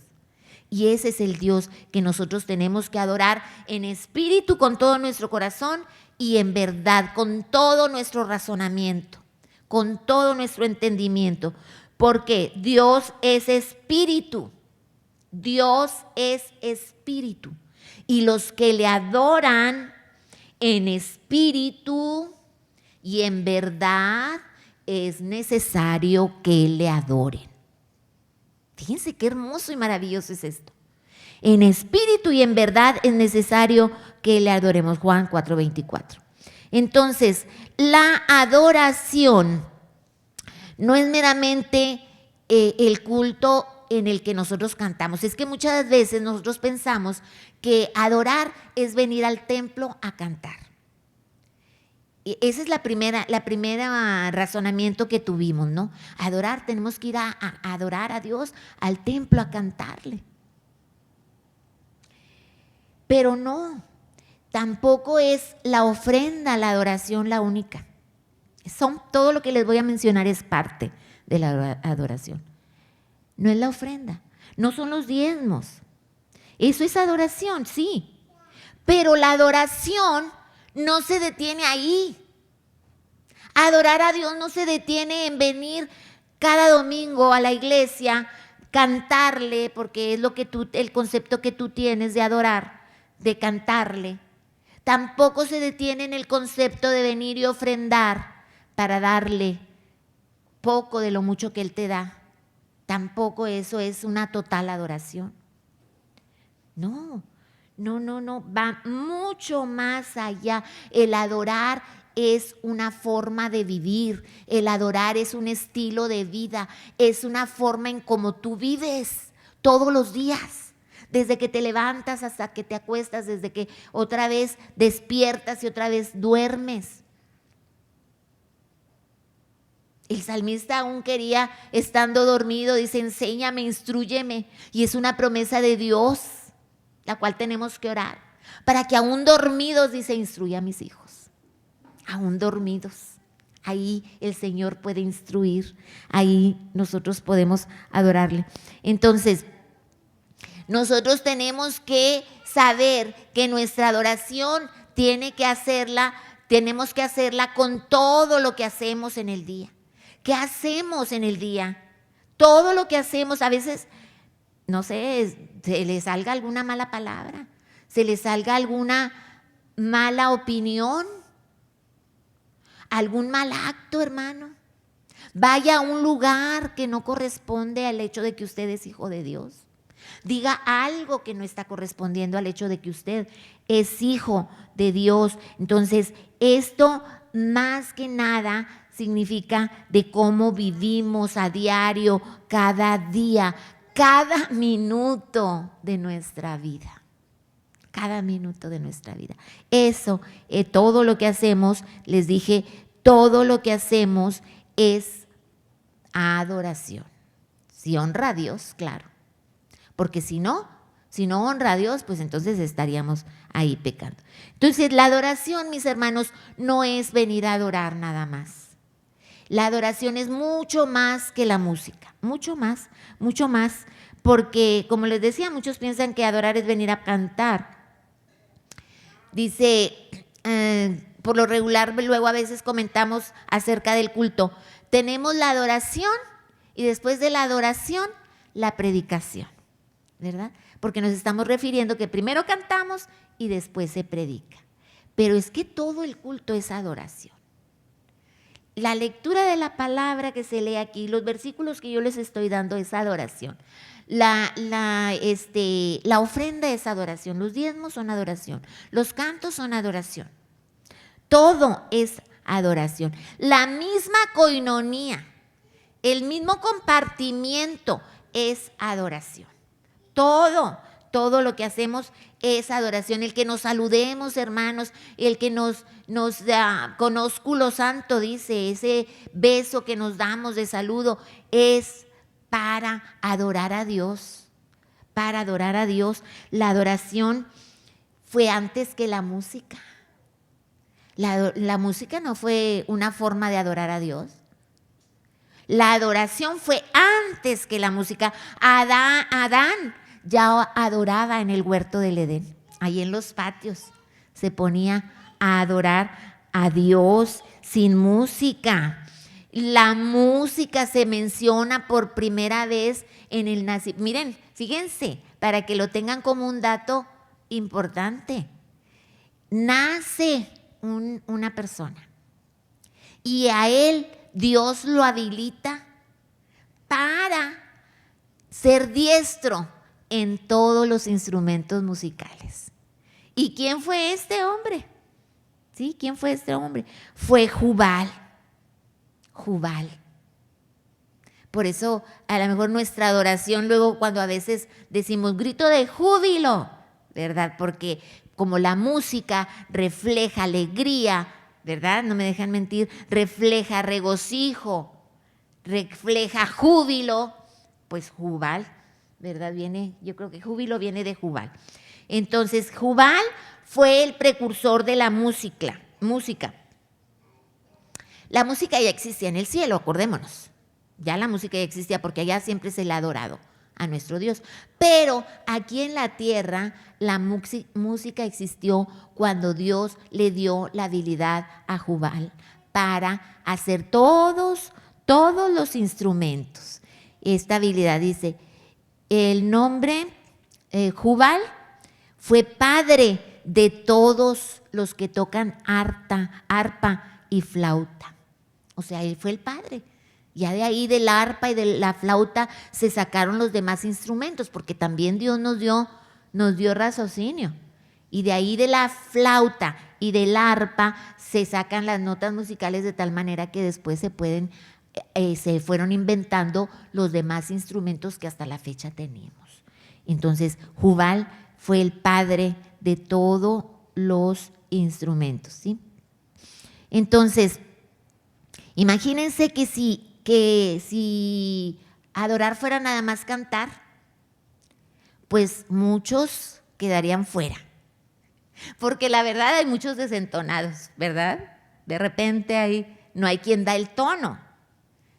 Y ese es el Dios que nosotros tenemos que adorar en espíritu, con todo nuestro corazón y en verdad, con todo nuestro razonamiento, con todo nuestro entendimiento. Porque Dios es espíritu. Dios es espíritu. Y los que le adoran en espíritu y en verdad es necesario que le adoren. Fíjense qué hermoso y maravilloso es esto. En espíritu y en verdad es necesario que le adoremos. Juan 4:24. Entonces, la adoración no es meramente el culto en el que nosotros cantamos. Es que muchas veces nosotros pensamos que adorar es venir al templo a cantar. Y esa es la primera razonamiento que tuvimos, ¿no? Adorar, tenemos que ir a adorar a Dios, al templo a cantarle. Pero no, tampoco es la ofrenda, la adoración la única. Todo lo que les voy a mencionar es parte de la adoración. No es la ofrenda, no son los diezmos. Eso es adoración, sí. Pero la adoración no se detiene ahí. Adorar a Dios no se detiene en venir cada domingo a la iglesia, cantarle, porque es el concepto que tú tienes de adorar, de cantarle. Tampoco se detiene en el concepto de venir y ofrendar para darle poco de lo mucho que Él te da. Tampoco eso es una total adoración. No, va mucho más allá. El adorar es una forma de vivir, el adorar es un estilo de vida, es una forma en cómo tú vives todos los días, desde que te levantas hasta que te acuestas, desde que otra vez despiertas y otra vez duermes. El salmista aún quería, estando dormido, dice, enséñame, instrúyeme. Y es una promesa de Dios, la cual tenemos que orar, para que aún dormidos, dice, instruya a mis hijos. Aún dormidos. Ahí el Señor puede instruir, ahí nosotros podemos adorarle. Entonces, nosotros tenemos que saber que nuestra adoración tenemos que hacerla con todo lo que hacemos en el día. ¿Qué hacemos en el día? Todo lo que hacemos, a veces, no sé, se le salga alguna mala palabra, se le salga alguna mala opinión, algún mal acto, hermano. Vaya a un lugar que no corresponde al hecho de que usted es hijo de Dios. Diga algo que no está correspondiendo al hecho de que usted es hijo de Dios. Entonces, esto más que nada significa de cómo vivimos a diario, cada día, cada minuto de nuestra vida. Cada minuto de nuestra vida. Eso, todo lo que hacemos, les dije, todo lo que hacemos es adoración. Si honra a Dios, claro. Porque si no honra a Dios, pues entonces estaríamos ahí pecando. Entonces, la adoración, mis hermanos, no es venir a adorar nada más. La adoración es mucho más que la música, mucho más, porque como les decía, muchos piensan que adorar es venir a cantar. Dice, por lo regular, luego a veces comentamos acerca del culto. Tenemos la adoración y después de la adoración, la predicación, ¿verdad? Porque nos estamos refiriendo que primero cantamos y después se predica. Pero es que todo el culto es adoración. La lectura de la palabra que se lee aquí, los versículos que yo les estoy dando es adoración. La ofrenda es adoración, los diezmos son adoración, los cantos son adoración. Todo es adoración. La misma coinonía, el mismo compartimiento es adoración. Todo lo que hacemos es adoración. El que nos saludemos, hermanos, el que nos con ósculo santo, dice, ese beso que nos damos de saludo es para adorar a Dios, para adorar a Dios. La adoración fue antes que la música. La música no fue una forma de adorar a Dios. La adoración fue antes que la música. Adán ya adoraba en el huerto del Edén, ahí en los patios. Se ponía a adorar a Dios sin música. La música se menciona por primera vez en el nacimiento. Miren, fíjense, para que lo tengan como un dato importante. Nace una persona y a él Dios lo habilita para ser diestro en todos los instrumentos musicales. ¿Y quién fue este hombre? ¿Sí? ¿Quién fue este hombre? Fue Jubal. Jubal. Por eso a lo mejor nuestra adoración luego cuando a veces decimos grito de júbilo, ¿verdad? Porque como la música refleja alegría, ¿verdad? No me dejan mentir, refleja regocijo, refleja júbilo, pues Jubal, ¿verdad? Yo creo que júbilo viene de Jubal. Entonces, Jubal fue el precursor de la música. La música ya existía en el cielo, acordémonos. Ya la música ya existía porque allá siempre se le ha adorado a nuestro Dios. Pero aquí en la tierra la música existió cuando Dios le dio la habilidad a Jubal para hacer todos los instrumentos. Esta habilidad dice, el nombre Jubal fue padre de todos los que tocan arpa y flauta. O sea, él fue el padre. Ya de ahí del arpa y de la flauta se sacaron los demás instrumentos, porque también Dios nos dio raciocinio. Y de ahí de la flauta y del arpa se sacan las notas musicales de tal manera que después se fueron inventando los demás instrumentos que hasta la fecha tenemos. Entonces, Jubal fue el padre de todos los instrumentos, ¿sí? Entonces, imagínense que si adorar fuera nada más cantar, pues muchos quedarían fuera. Porque la verdad hay muchos desentonados, ¿verdad? De repente no hay quien da el tono.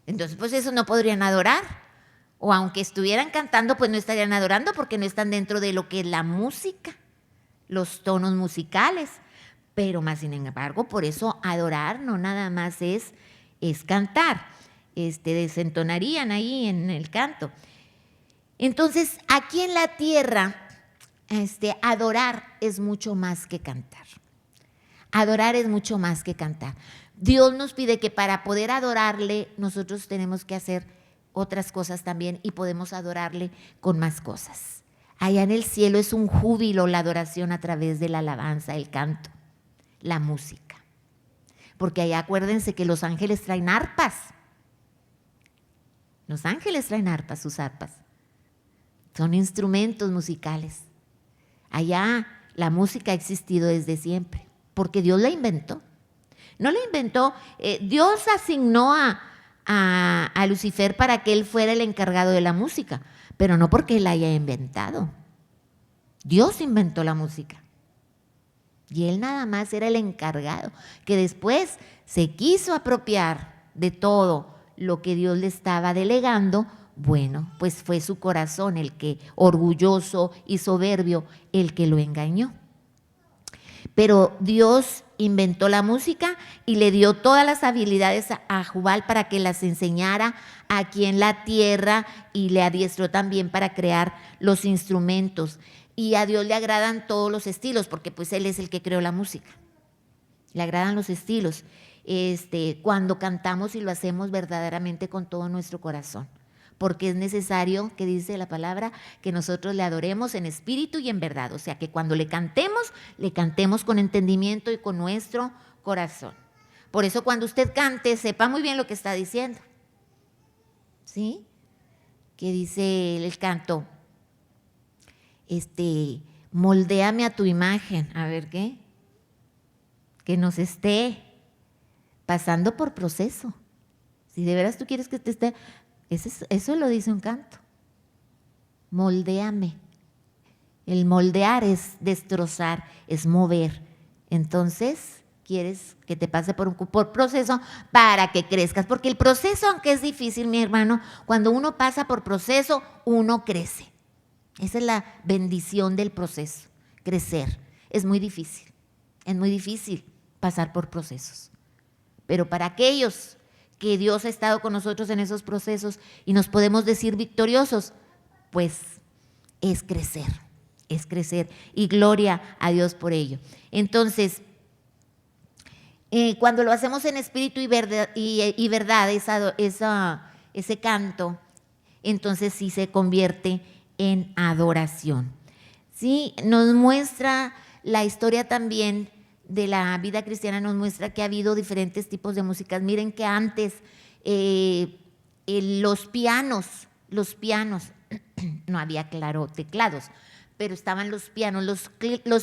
Entonces, pues eso no podrían adorar. O aunque estuvieran cantando, pues no estarían adorando porque no están dentro de lo que es la música, los tonos musicales. Pero más sin embargo, por eso adorar no nada más es cantar. Desentonarían ahí en el canto. Entonces, aquí en la tierra, adorar es mucho más que cantar. Adorar es mucho más que cantar. Dios nos pide que para poder adorarle, nosotros tenemos que hacer otras cosas también y podemos adorarle con más cosas. Allá en el cielo es un júbilo la adoración a través de la alabanza, el canto, la música. Porque allá acuérdense que los ángeles traen arpas. Los ángeles traen arpas, sus arpas. Son instrumentos musicales. Allá la música ha existido desde siempre, porque Dios la inventó. No la inventó, Dios asignó a Lucifer para que él fuera el encargado de la música, pero no porque él la haya inventado. Dios inventó la música. Y él nada más era el encargado, que después se quiso apropiar de todo lo que Dios le estaba delegando. Bueno, pues fue su corazón el que, orgulloso y soberbio, el que lo engañó. Pero Dios inventó la música y le dio todas las habilidades a Jubal para que las enseñara aquí en la tierra, y le adiestró también para crear los instrumentos. Y a Dios le agradan todos los estilos, porque pues Él es el que creó la música. Le agradan los estilos. Cuando cantamos y lo hacemos verdaderamente con todo nuestro corazón, porque es necesario, que dice la palabra, que nosotros le adoremos en espíritu y en verdad. O sea, que cuando le cantemos con entendimiento y con nuestro corazón. Por eso cuando usted cante, sepa muy bien lo que está diciendo. ¿Sí? Que dice el canto, moldéame a tu imagen. A ver, ¿qué? Que nos esté pasando por proceso. Si de veras tú quieres que te esté... Eso lo dice un canto. Moldéame. El moldear es destrozar, es mover. Entonces, quieres que te pase por proceso para que crezcas. Porque el proceso, aunque es difícil, mi hermano, cuando uno pasa por proceso, uno crece. Esa es la bendición del proceso, crecer. Es muy difícil pasar por procesos. Pero para aquellos que Dios ha estado con nosotros en esos procesos y nos podemos decir victoriosos, pues es crecer. Y gloria a Dios por ello. Entonces, cuando lo hacemos en espíritu y verdad, ese canto, entonces sí se convierte en adoración. Sí, nos muestra la historia también de la vida cristiana, nos muestra que ha habido diferentes tipos de músicas. Miren que antes los pianos, no había, claro, teclados, pero estaban los pianos. Los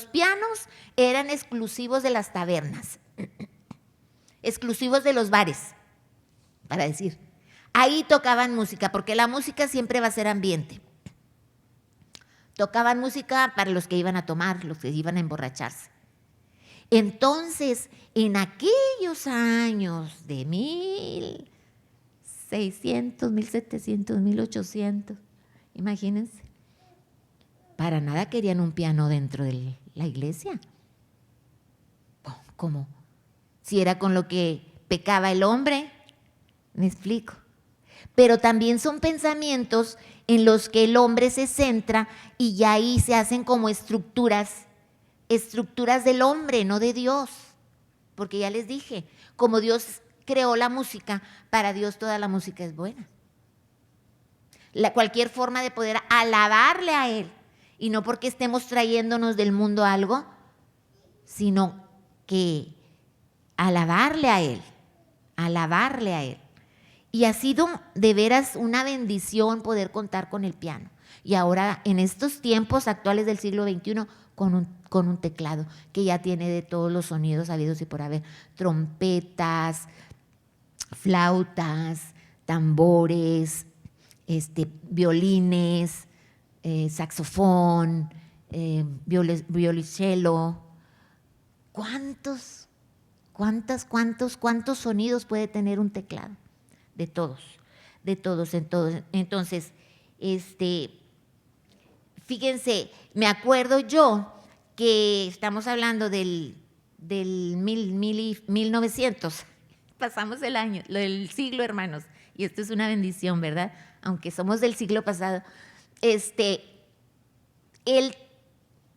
pianos eran exclusivos de las tabernas, exclusivos de los bares, para decir. Ahí tocaban música, porque la música siempre va a ser ambiente. Tocaban música para los que iban a tomar, los que iban a emborracharse. Entonces, en aquellos años de 1600, 1700, 1800, imagínense, para nada querían un piano dentro de la iglesia. ¿Cómo? Si era con lo que pecaba el hombre, me explico. Pero también son pensamientos en los que el hombre se centra y ya ahí se hacen como estructuras del hombre, no de Dios. Porque ya les dije, como Dios creó la música, para Dios toda la música es buena. Cualquier forma de poder alabarle a Él, y no porque estemos trayéndonos del mundo algo, sino que alabarle a Él. Y ha sido de veras una bendición poder contar con el piano. Y ahora, en estos tiempos actuales del siglo XXI, con un teclado que ya tiene de todos los sonidos habidos y por haber, trompetas, flautas, tambores, violines, saxofón, violonchelo. ¿Cuántos sonidos puede tener un teclado? De todos. Entonces, fíjense, me acuerdo yo que estamos hablando del 1900, pasamos el año, el siglo, hermanos, y esto es una bendición, ¿verdad? Aunque somos del siglo pasado. El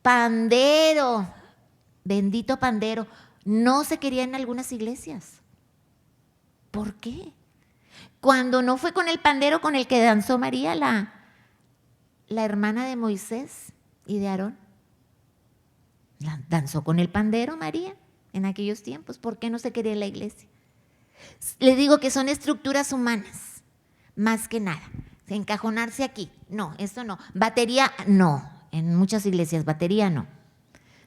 pandero, bendito pandero, no se quería en algunas iglesias. ¿Por qué? Cuando no fue con el pandero con el que danzó María, la hermana de Moisés y de Aarón. Danzó con el pandero María en aquellos tiempos. ¿Por qué no se quería en la iglesia? Le digo que son estructuras humanas, más que nada. Encajonarse aquí, no, esto no. Batería, no. En muchas iglesias, batería no.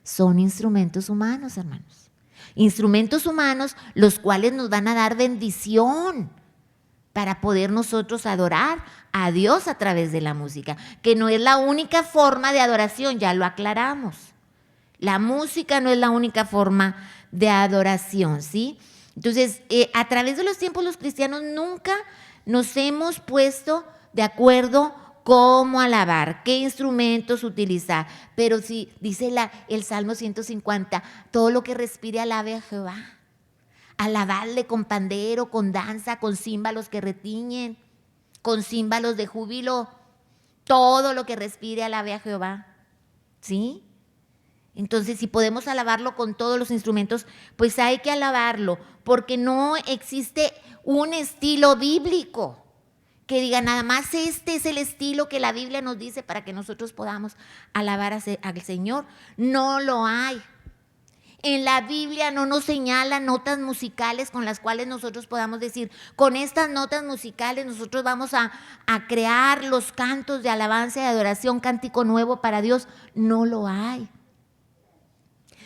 Son instrumentos humanos, hermanos. Instrumentos humanos los cuales nos van a dar bendición para poder nosotros adorar a Dios a través de la música, que no es la única forma de adoración, ya lo aclaramos. La música no es la única forma de adoración, ¿sí? Entonces, a través de los tiempos los cristianos nunca nos hemos puesto de acuerdo cómo alabar, qué instrumentos utilizar. Pero si dice el Salmo 150, todo lo que respire alabe a Jehová. Alabarle con pandero, con danza, con címbalos que retiñen, con címbalos de júbilo. Todo lo que respire alabe a Jehová. ¿Sí? Entonces, si podemos alabarlo con todos los instrumentos, pues hay que alabarlo, porque no existe un estilo bíblico que diga nada más este es el estilo que la Biblia nos dice para que nosotros podamos alabar al Señor. No lo hay. En la Biblia no nos señala notas musicales con las cuales nosotros podamos decir, con estas notas musicales nosotros vamos a crear los cantos de alabanza y adoración, cántico nuevo para Dios. No lo hay.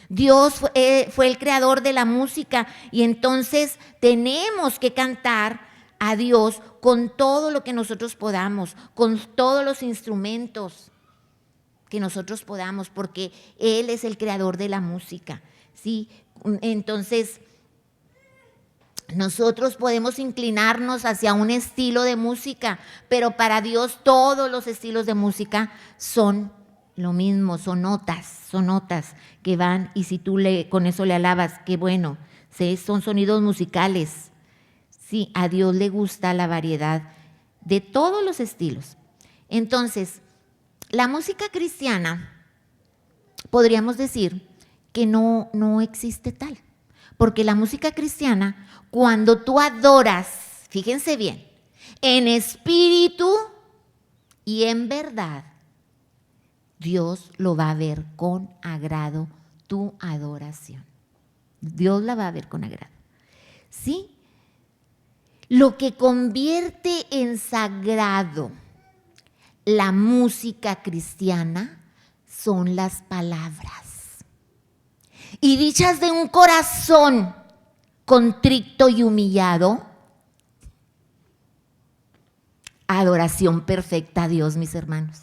Dios fue el creador de la música y entonces tenemos que cantar a Dios con todo lo que nosotros podamos, con todos los instrumentos que nosotros podamos, porque Él es el creador de la música, ¿sí? Entonces, nosotros podemos inclinarnos hacia un estilo de música, pero para Dios todos los estilos de música son lo mismo, son notas que van, y si tú con eso le alabas, qué bueno, ¿sí? Son sonidos musicales. Sí, a Dios le gusta la variedad de todos los estilos. Entonces, la música cristiana, podríamos decir que no existe tal, porque la música cristiana, cuando tú adoras, fíjense bien, en espíritu y en verdad, Dios lo va a ver con agrado, tu adoración. Dios la va a ver con agrado. ¿Sí? Lo que convierte en sagrado la música cristiana son las palabras. Y dichas de un corazón contrito y humillado, adoración perfecta a Dios, mis hermanos.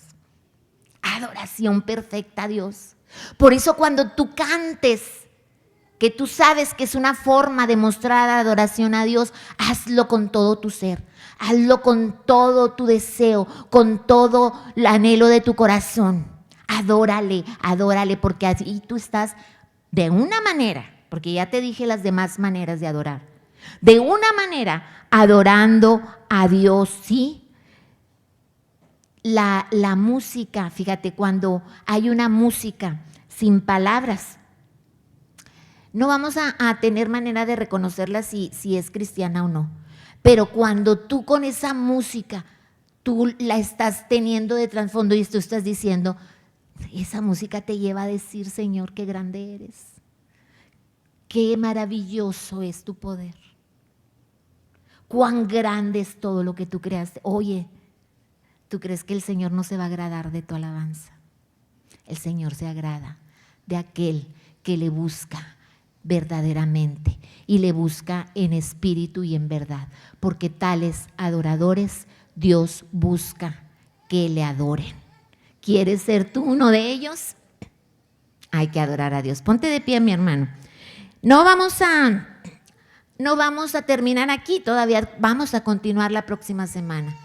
Adoración perfecta a Dios. Por eso cuando tú cantes, que tú sabes que es una forma de mostrar adoración a Dios, hazlo con todo tu ser, hazlo con todo tu deseo, con todo el anhelo de tu corazón. Adórale, porque así tú estás de una manera, porque ya te dije las demás maneras de adorar, de una manera adorando a Dios, ¿sí? La música, fíjate, cuando hay una música sin palabras, no vamos a tener manera de reconocerla si es cristiana o no. Pero cuando tú con esa música, tú la estás teniendo de trasfondo y tú estás diciendo, esa música te lleva a decir, Señor, qué grande eres. Qué maravilloso es tu poder. Cuán grande es todo lo que tú creaste. Oye, ¿tú crees que el Señor no se va a agradar de tu alabanza? El Señor se agrada de aquel que le busca verdaderamente y le busca en espíritu y en verdad, porque tales adoradores Dios busca que le adoren. ¿Quieres ser tú uno de ellos? Hay que adorar a Dios. Ponte de pie, mi hermano. No vamos a terminar aquí, todavía vamos a continuar la próxima semana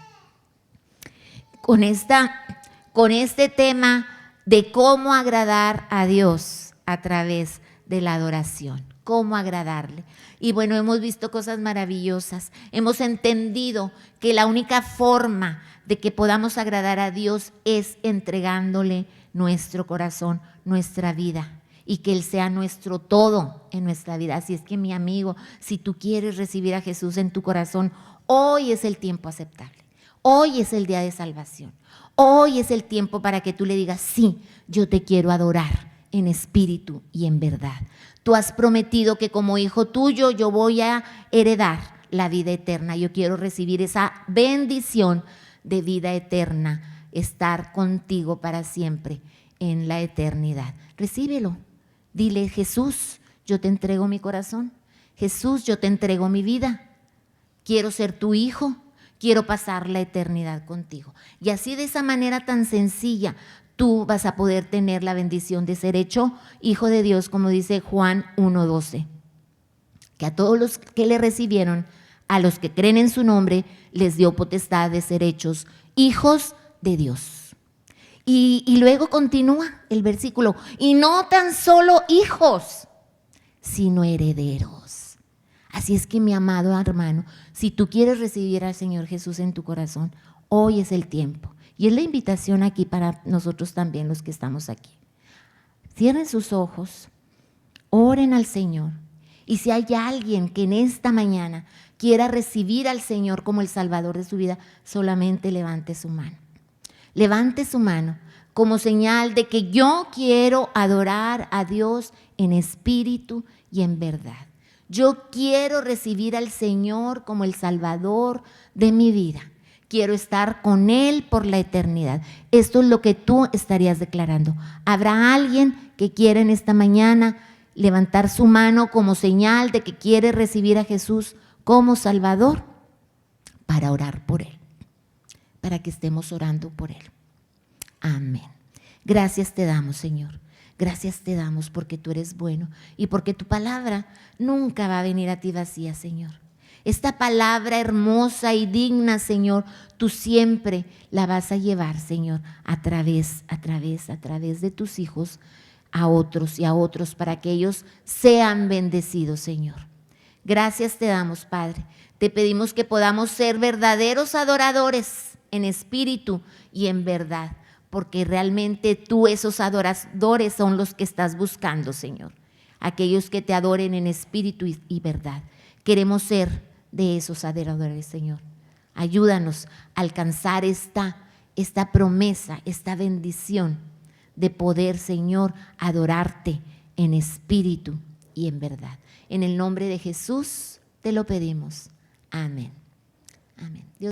con este tema de cómo agradar a Dios a través de la adoración, cómo agradarle. Y bueno, hemos visto cosas maravillosas, hemos entendido que la única forma de que podamos agradar a Dios es entregándole nuestro corazón, nuestra vida, y que Él sea nuestro todo en nuestra vida. Así es que, mi amigo, si tú quieres recibir a Jesús en tu corazón, hoy es el tiempo aceptable. Hoy es el día de salvación. Hoy es el tiempo para que tú le digas, sí, yo te quiero adorar en espíritu y en verdad. Tú has prometido que como hijo tuyo yo voy a heredar la vida eterna. Yo quiero recibir esa bendición de vida eterna, estar contigo para siempre en la eternidad. Recíbelo. Dile, Jesús, yo te entrego mi corazón. Jesús, yo te entrego mi vida. Quiero ser tu hijo. Quiero pasar la eternidad contigo. Y así, de esa manera tan sencilla, tú vas a poder tener la bendición de ser hecho hijo de Dios, como dice Juan 1:12. Que a todos los que le recibieron, a los que creen en su nombre, les dio potestad de ser hechos hijos de Dios. Y luego continúa el versículo, y no tan solo hijos, sino herederos. Así es que, mi amado hermano, si tú quieres recibir al Señor Jesús en tu corazón, hoy es el tiempo. Y es la invitación aquí para nosotros también, los que estamos aquí. Cierren sus ojos, oren al Señor. Y si hay alguien que en esta mañana quiera recibir al Señor como el Salvador de su vida, solamente levante su mano. Levante su mano como señal de que yo quiero adorar a Dios en espíritu y en verdad. Yo quiero recibir al Señor como el Salvador de mi vida. Quiero estar con Él por la eternidad. Esto es lo que tú estarías declarando. ¿Habrá alguien que quiera en esta mañana levantar su mano como señal de que quiere recibir a Jesús como Salvador? Para orar por Él, para que estemos orando por Él. Amén. Gracias te damos, Señor. Gracias te damos porque tú eres bueno y porque tu palabra nunca va a venir a ti vacía, Señor. Esta palabra hermosa y digna, Señor, tú siempre la vas a llevar, Señor, a través de tus hijos a otros, para que ellos sean bendecidos, Señor. Gracias te damos, Padre. Te pedimos que podamos ser verdaderos adoradores en espíritu y en verdad, porque realmente tú, esos adoradores, son los que estás buscando, Señor. Aquellos que te adoren en espíritu y verdad. Queremos ser de esos adoradores, Señor. Ayúdanos a alcanzar esta promesa, esta bendición de poder, Señor, adorarte en espíritu y en verdad. En el nombre de Jesús te lo pedimos. Amén. Amén. Dios